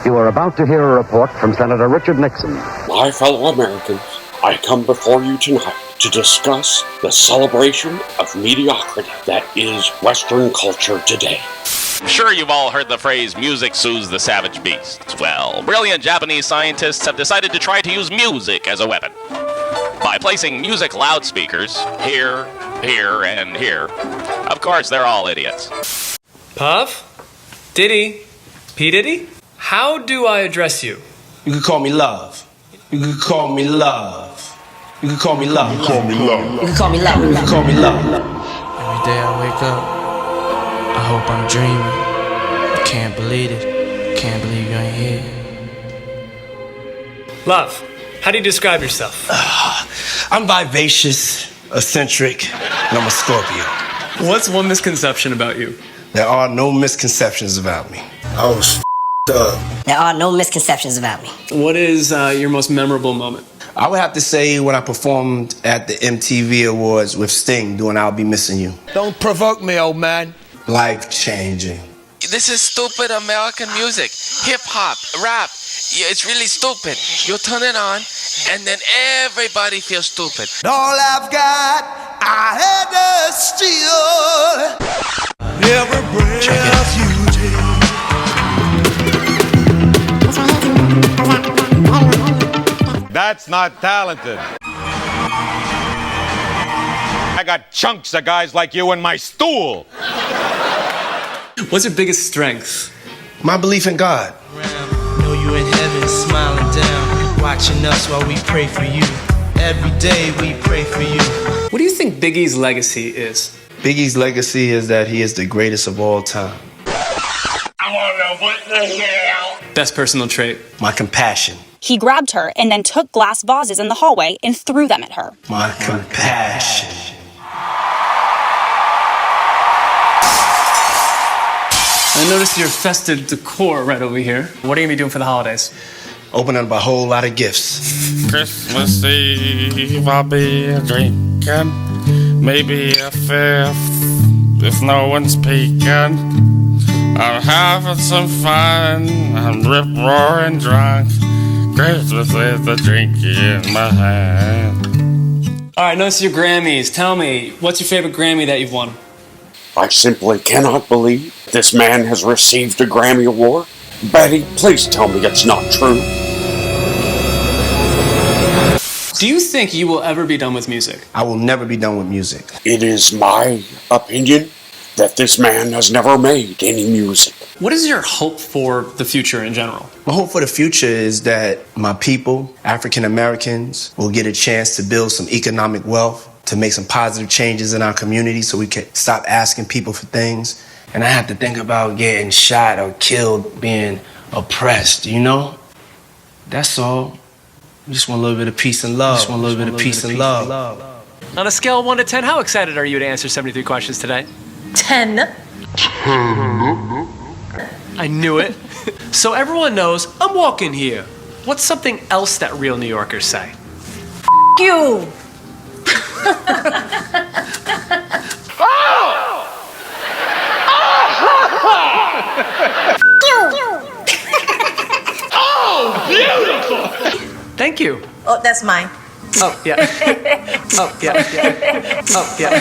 You are about to hear a report from Senator Richard Nixon. My fellow Americans, I come before you tonight to discuss the celebration of mediocrity that is Western culture today. Sure, you've all heard the phrase, music soothes the savage beast. Well, brilliant Japanese scientists have decided to try to use music as a weapon. By placing music loudspeakers here, here, and here. Of course, they're all idiots. Puff? Diddy? P. Diddy? How do I address you? You can call me Love. You can call me Love. You can call me Love. You can call me Love. You can call me Love. You can call me Love. Every day I wake up, I hope I'm dreaming. I can't believe it. Can't believe you ain't here. Love, how do you describe yourself? I'm vivacious, eccentric, and I'm a Scorpio. What's one misconception about you? There are no misconceptions about me. I was up. There are no misconceptions about me. What is your most memorable moment? I would have to say when I performed at the MTV Awards with Sting doing I'll Be Missing You. Don't provoke me, old man. Life-changing. This is stupid American music. Hip-hop, rap. Yeah, it's really stupid. You turn it on, and then everybody feels stupid. All I've got, I had to steal. Every breath you take. That's not talented. I got chunks of guys like you in my stool. What's your biggest strength? My belief in God. Know you in heaven, smiling down, watching us while we pray for you. Every day we pray for you. What do you think Biggie's legacy is? Biggie's legacy is that he is the greatest of all time. I want to know what the hell. Best personal trait? My compassion. He grabbed her and then took glass vases in the hallway and threw them at her. My compassion. I noticed your festive decor right over here. What are you going to be doing for the holidays? Opening up a whole lot of gifts. Christmas Eve, I'll be drinking, maybe a fifth, if no one's peeking. I'm having some fun, I'm rip-roaring drunk. Christmas is the drink in my hand. All right, notice your Grammys. Tell me, what's your favorite Grammy that you've won? I simply cannot believe this man has received a Grammy Award. Betty, please tell me it's not true. Do you think you will ever be done with music? I will never be done with music. It is my opinion that this man has never made any music. What is your hope for the future in general? My hope for the future is that my people, African Americans, will get a chance to build some economic wealth, to make some positive changes in our community so we can stop asking people for things. And I have to think about getting shot or killed, being oppressed, you know? That's all. I just want a little bit of peace and love. Just want a little bit of peace and love. On a scale of 1 to 10, how excited are you to answer 73 questions today? 10. I knew it. So everyone knows I'm walking here. What's something else that real New Yorkers say? You. Oh, beautiful! Thank you. Oh, that's mine. Oh, yeah. Oh, yeah. Oh, yeah.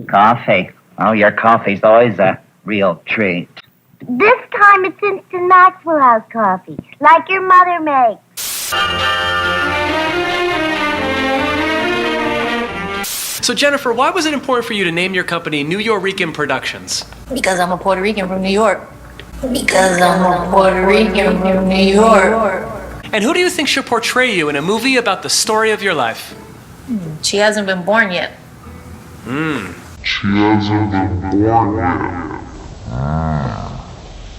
Coffee. Oh, your coffee's always a real treat. This time it's instant Maxwell House coffee, like your mother makes. So Jennifer, why was it important for you to name your company New Yorican Productions? Because I'm a Puerto Rican from New York. Because I'm a Puerto Rican from New York. And who do you think should portray you in a movie about the story of your life? She hasn't been born yet. She hasn't been born yet.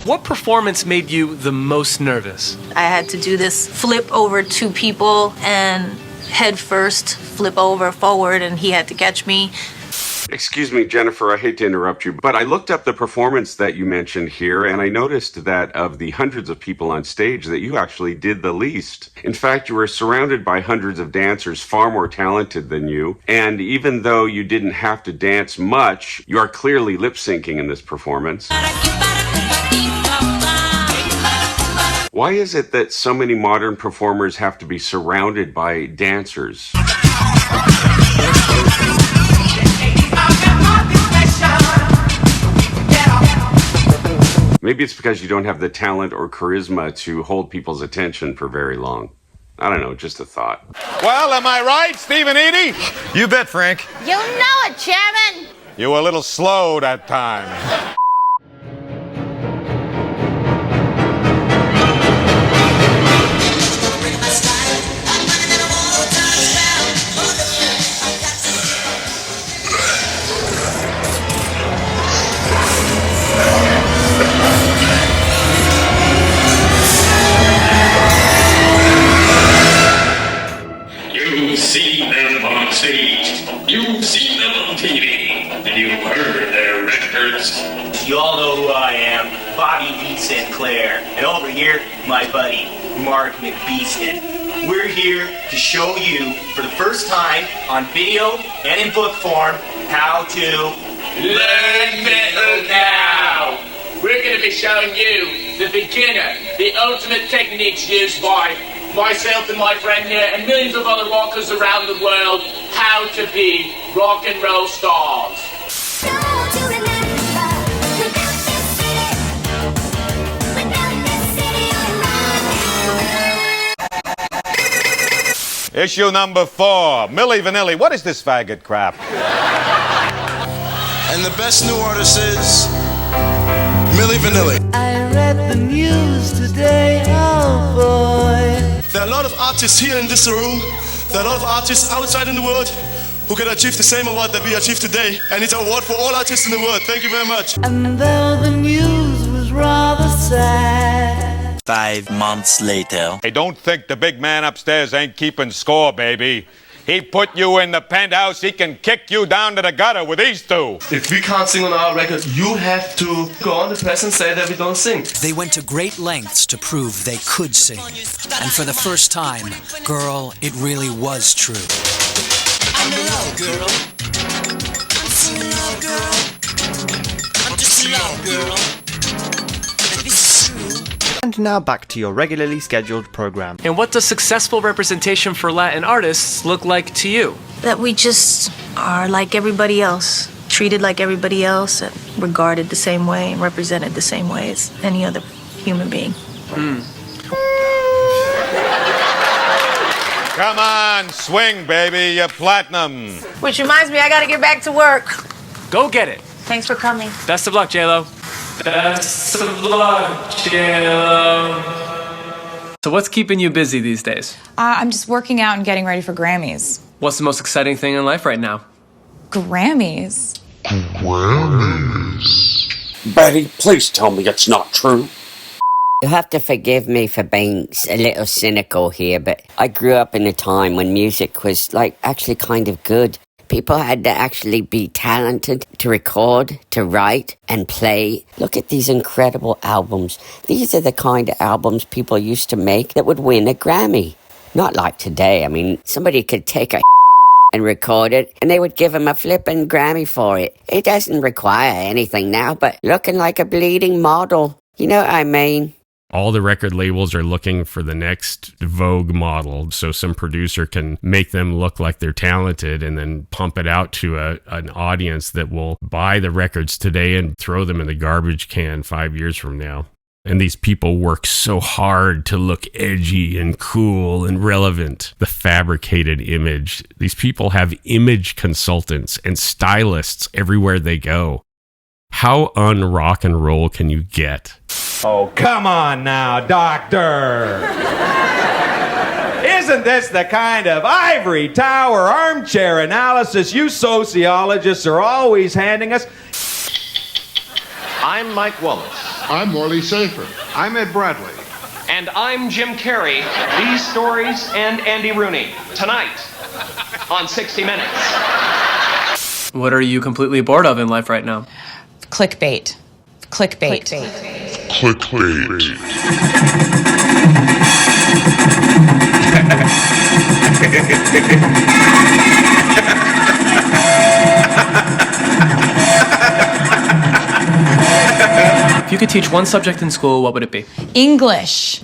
What performance made you the most nervous? I had to do this flip over two people and head first, flip over forward, and he had to catch me. Excuse me, Jennifer, I hate to interrupt you, but I looked up the performance that you mentioned here, and I noticed that of the hundreds of people on stage, that you actually did the least. In fact, you were surrounded by hundreds of dancers far more talented than you, and even though you didn't have to dance much, you are clearly lip-syncing in this performance. Why is it that so many modern performers have to be surrounded by dancers? Maybe it's because you don't have the talent or charisma to hold people's attention for very long. I don't know, just a thought. Well, am I right, Stephen Eady? You bet, Frank. You know it, Chairman. You were a little slow that time. You've seen them on stage. You've seen them on TV. And you've heard their records. You all know who I am, Bobby B. Sinclair. And over here, my buddy, Mark McBeaston. We're here to show you, for the first time, on video and in book form, how to learn metal now. We're going to be showing you, the beginner, the ultimate techniques used by myself and my friend here and millions of other rockers around the world, how to be rock and roll stars. Issue number 4, Milli Vanilli. What is this faggot crap? And the best new artist is Milli Vanilli. I read the news today, oh boy. There are a lot of artists here in this room. There are a lot of artists outside in the world who can achieve the same award that we achieved today. And it's an award for all artists in the world. Thank you very much. And though the news was rather sad. 5 months later. Hey, don't think the big man upstairs ain't keeping score, baby. He put you in the penthouse, he can kick you down to the gutter with these two. If we can't sing on our record, you have to go on the press and say that we don't sing. They went to great lengths to prove they could sing. And for the first time, girl, it really was true. I'm in love, girl. I'm in love, girl. I'm just in love, girl. This is true. And now back to your regularly scheduled program. And what does successful representation for Latin artists look like to you? That we just are like everybody else, treated like everybody else, and regarded the same way and represented the same way as any other human being. Come on, swing, baby, you're platinum. Which reminds me, I gotta get back to work. Go get it. Thanks for coming. Best of luck, J-Lo. Best of luck, J-Lo. So what's keeping you busy these days? I'm just working out and getting ready for Grammys. What's the most exciting thing in life right now? Grammys? Betty, please tell me it's not true. You'll have to forgive me for being a little cynical here, but I grew up in a time when music was, actually kind of good. People had to actually be talented to record, to write, and play. Look at these incredible albums. These are the kind of albums people used to make that would win a Grammy. Not like today. I mean, somebody could take a and record it, and they would give him a flippin' Grammy for it. It doesn't require anything now, but looking like a bleeding model. You know what I mean? All the record labels are looking for the next Vogue model, so some producer can make them look like they're talented and then pump it out to an audience that will buy the records today and throw them in the garbage can 5 years from now. And these people work so hard to look edgy and cool and relevant. The fabricated image. These people have image consultants and stylists everywhere they go. How un-rock and roll can you get? Oh, come on now, doctor. Isn't this the kind of ivory tower armchair analysis you sociologists are always handing us? I'm Mike Wallace. I'm Morley Safer. I'm Ed Bradley. And I'm Jim Carrey. These stories and Andy Rooney. Tonight on 60 Minutes. What are you completely bored of in life right now? Clickbait. Clickbait. If you could teach one subject in school, what would it be? English.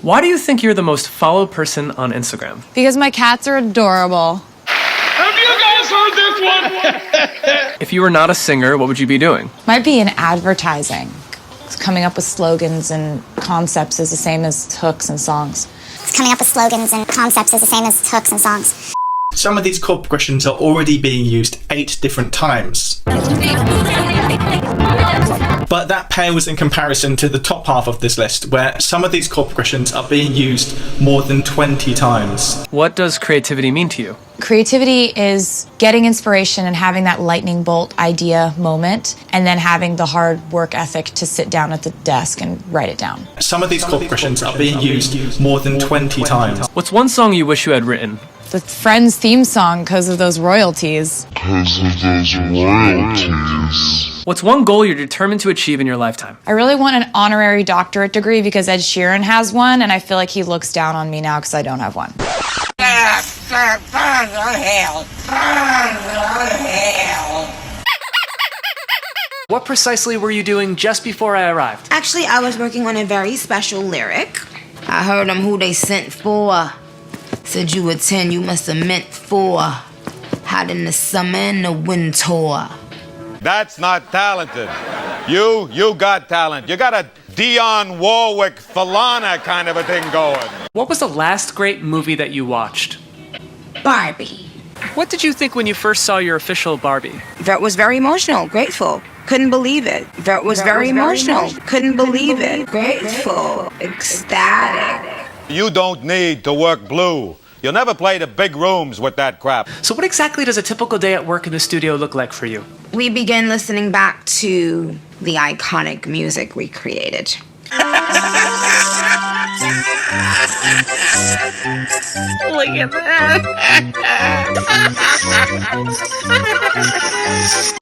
Why do you think you're the most followed person on Instagram? Because my cats are adorable. Have you guys heard this one? If you were not a singer, what would you be doing? Might be in advertising. Coming up with slogans and concepts is the same as hooks and songs. Coming up with slogans and concepts is the same as hooks and songs. Some of these chord progressions are already being used 8 different times. But that pales in comparison to the top half of this list, where some of these chord progressions are being used more than 20 times. What does creativity mean to you? Creativity is getting inspiration and having that lightning bolt idea moment, and then having the hard work ethic to sit down at the desk and write it down. Some of these chord progressions are being used more than 20 times. What's one song you wish you had written? The Friends theme song because of those royalties. What's one goal you're determined to achieve in your lifetime? I really want an honorary doctorate degree because Ed Sheeran has one, and I feel like he looks down on me now because I don't have one. What precisely were you doing just before I arrived? Actually, I was working on a very special lyric. I heard them who they sent for. Said you were 10, you must have meant 4. Hot in the summer and the winter. That's not talented. You got talent. You got a Dionne Warwick, Falana kind of a thing going. What was the last great movie that you watched? Barbie. What did you think when you first saw your official Barbie? That was very emotional, grateful. Couldn't believe it. That was very emotional. Couldn't believe it. Grateful. Ecstatic. You don't need to work blue. You'll never play the big rooms with that crap. So what exactly does a typical day at work in the studio look like for you? We begin listening back to the iconic music we created. Look at that.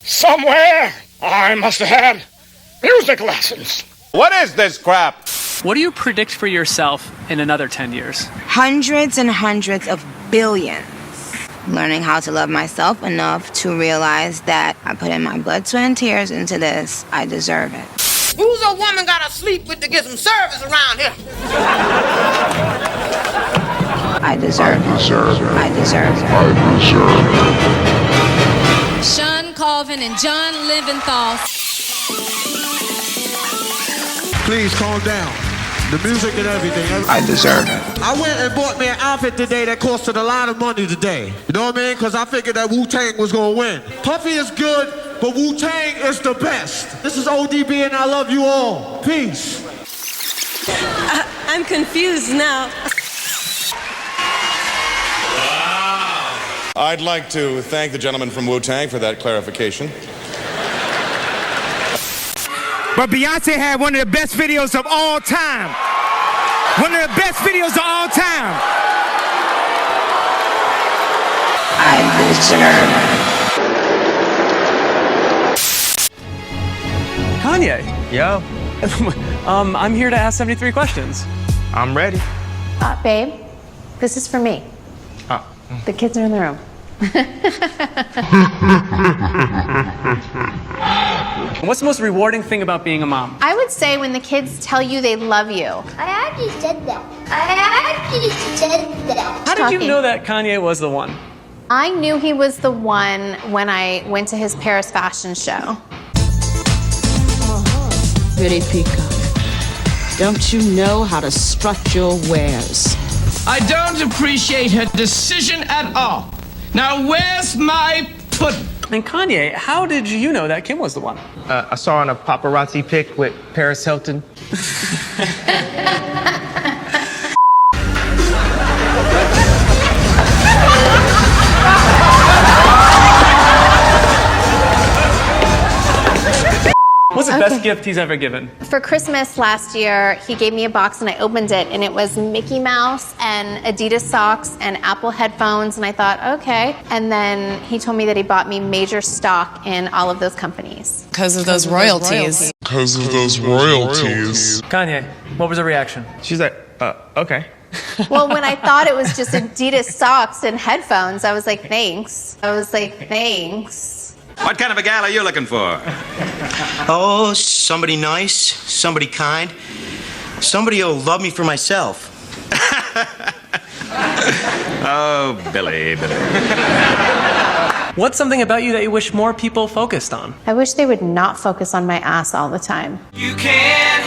Somewhere I must have had music lessons. What is this crap? What do you predict for yourself in another 10 years? Hundreds and hundreds of billions. Learning how to love myself enough to realize that I put in my blood, sweat, and tears into this. I deserve it. Who's a woman gotta sleep with to get some service around here? I deserve it. I deserve it. Sean Colvin and John Leventhal. Please calm down. The music and everything. I deserve it. I went and bought me an outfit today that costed a lot of money today. You know what I mean? Because I figured that Wu-Tang was going to win. Puffy is good, but Wu-Tang is the best. This is ODB and I love you all. Peace. I'm confused now. I'd like to thank the gentleman from Wu-Tang for that clarification. But Beyonce had one of the best videos of all time. One of the best videos of all time. I deserve it. Kanye. Yo. I'm here to ask 73 questions. I'm ready. Babe, this is for me. Oh. The kids are in the room. What's the most rewarding thing about being a mom? I would say when the kids tell you they love you. I actually said that. How did you know that Kanye was the one? I knew he was the one when I went to his Paris fashion show. Pretty peacock, don't you know how to strut your wares? I don't appreciate her decision at all. Now where's my pudding? And Kanye, how did you know that Kim was the one? I saw on a paparazzi pic with Paris Hilton. Was it Best gift he's ever given. For Christmas last year, he gave me a box and I opened it and it was Mickey Mouse and Adidas socks and Apple headphones and I thought, okay. And then he told me that he bought me major stock in all of those companies. Because of those royalties. Because of those royalties. Kanye, what was her reaction? She's like, okay. Well, when I thought it was just Adidas socks and headphones, I was like, thanks. What kind of a gal are you looking for? Oh, somebody nice, somebody kind, somebody who'll love me for myself. Oh, Billy. What's something about you that you wish more people focused on? I wish they would not focus on my ass all the time. You can't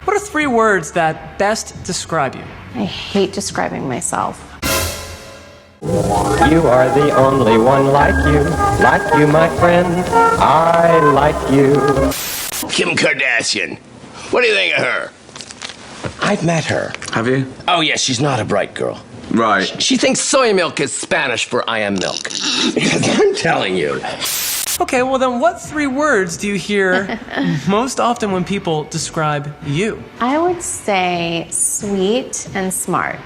What are 3 words that best describe you? I hate describing myself. You are the only one like you, my friend. I like you. Kim Kardashian. What do you think of her? I've met her. Have you? Oh, yes, she's not a bright girl. Right. She thinks soy milk is Spanish for I am milk. I'm telling you. Okay, well then what 3 words do you hear most often when people describe you? I would say sweet and smart.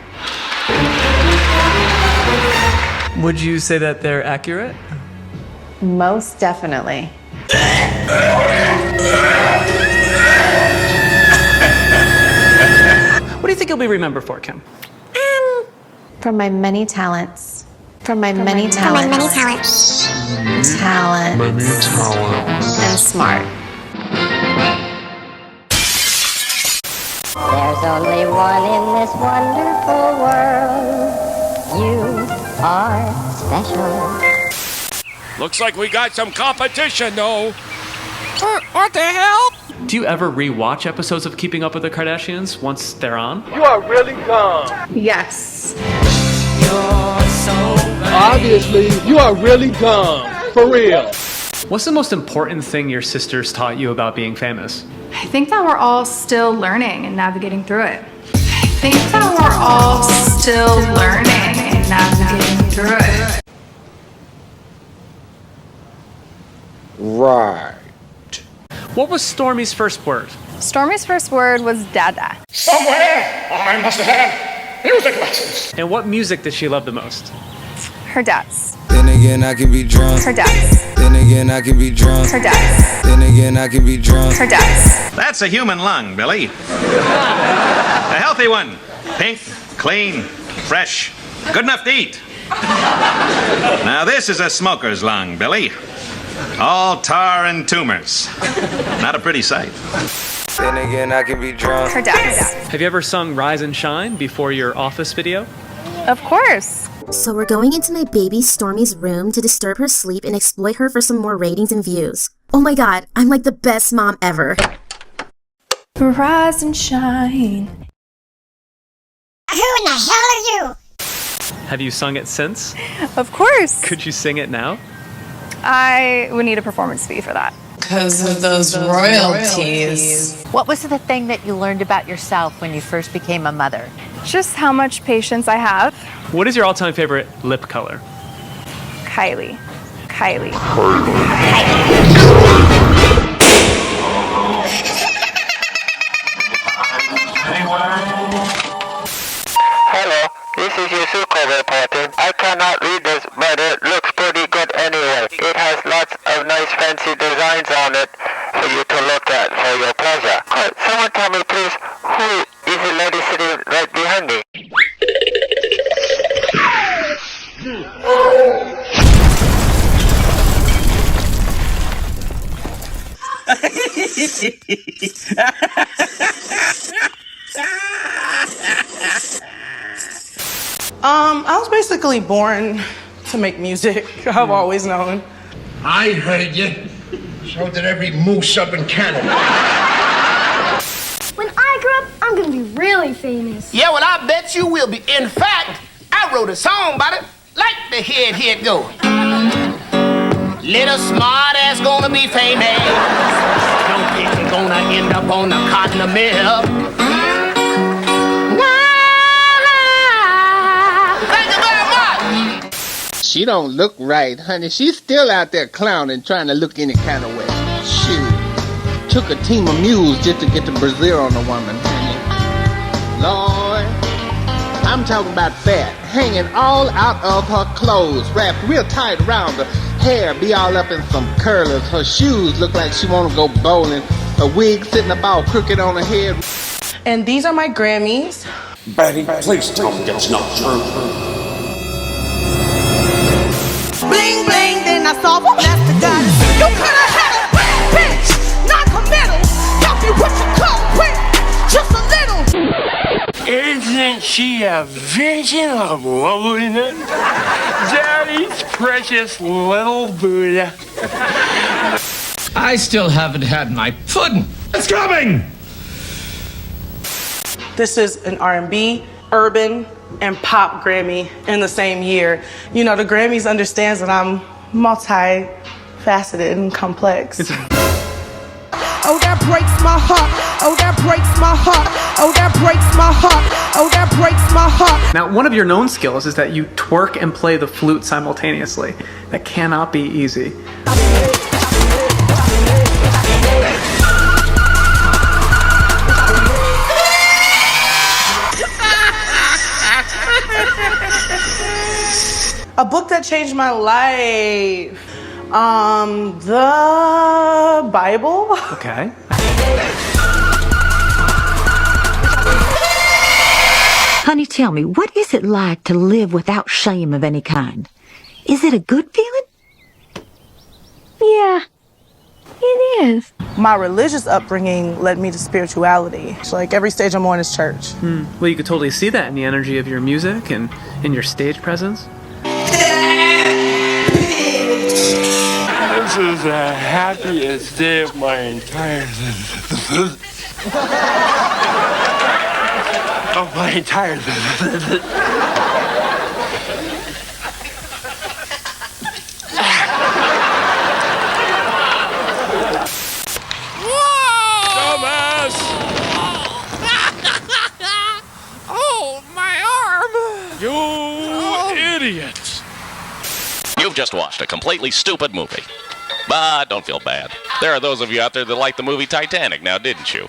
Would you say that they're accurate? Most definitely. What do you think you'll be remembered for, Kim? For my many talents. Many talents. And smart. There's only one in this wonderful world. You are special. Looks like we got some competition, though. What the hell? Do you ever re-watch episodes of Keeping Up with the Kardashians once they're on? You are really dumb. Yes. Obviously, you are really dumb. For real. What's the most important thing your sisters taught you about being famous? I think that we're all still learning and navigating through it. Right. What was Stormy's first word? Stormy's first word was dada. Somewhere I must have had music lessons. And what music did she love the most? Her dad's. Then again, I can be drunk. Her dad's. Then again, I can be drunk. Her dad's. Then again, I can be drunk. Her dad's. That's a human lung, Billy. A healthy one. Pink, clean, fresh. Good enough to eat. Now this is a smoker's lung, Billy. All tar and tumors. Not a pretty sight. Then again, I can be drunk. Her dad's. Have you ever sung Rise and Shine before your Office video? Of course. So we're going into my baby Stormy's room to disturb her sleep and exploit her for some more ratings and views. Oh my god, I'm like the best mom ever. Rise and shine. Who in the hell are you? Have you sung it since? Of course. Could you sing it now? I would need a performance fee for that. Because of those royalties. What was the thing that you learned about yourself when you first became a mother? Just how much patience I have. What is your all-time favorite lip color? Kylie. Hello, this is Yusuko reporting. I cannot read this, but it looks pretty good anyway. It has lots of nice fancy designs on it for you to look at for your pleasure. Someone tell me please, who is the lady sitting right behind me? I was basically born to make music. I've always known. I heard you. So did every moose up in Canada. When I grow up, I'm gonna be really famous. Yeah, well, I bet you will be. In fact, I wrote a song about it, like the head go. Little smart ass gonna be famous. Don't think you're gonna end up on the cotton mill. Thank you very much. She don't look right, honey. She's still out there clowning, trying to look any kind of way. Shoot. Took a team of mules just to get to Brazil on the woman, honey. Lord, I'm talking about fat, hanging all out of her clothes, wrapped real tight around her. Hair be all up in some curlers. Her shoes look like she want to go bowling. A wig sitting up all crooked on her head. And these are my Grammys. Betty, please tell me it's not true. Bling bling, then I saw the master goddess. You could have had a bad bitch, non-committal. Help you with your clothes quick, just a little. Isn't she a vision of loveliness? Daddy's precious little Buddha. I still haven't had my pudding. It's coming! This is an R&B, urban, and pop Grammy in the same year. You know, the Grammys understands that I'm multifaceted and complex. Oh, that breaks my heart. Oh, that breaks my heart. Oh, that breaks my heart. Oh, that breaks my heart. Now, one of your known skills is that you twerk and play the flute simultaneously. That cannot be easy. A book that changed my life. The Bible. Okay. Honey, tell me, what is it like to live without shame of any kind? Is it a good feeling? Yeah, it is. My religious upbringing led me to spirituality. So like every stage I'm on is church. Well, you could totally see that in the energy of your music and in your stage presence. This is the happiest day of my entire Dumbass! Oh, my arm! You idiot! You've just watched a completely stupid movie. But don't feel bad. There are those of you out there that like the movie Titanic now, didn't you?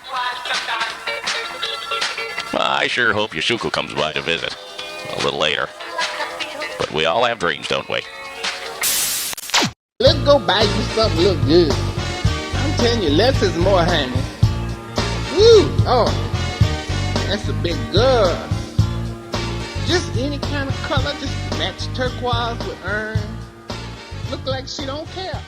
I sure hope Yashuko comes by to visit. A little later. But we all have dreams, don't we? Let's go buy you something look good. I'm telling you, less is more, honey. Woo! Oh, that's a big girl. Just any kind of color, just match turquoise with urn. Look like she don't care.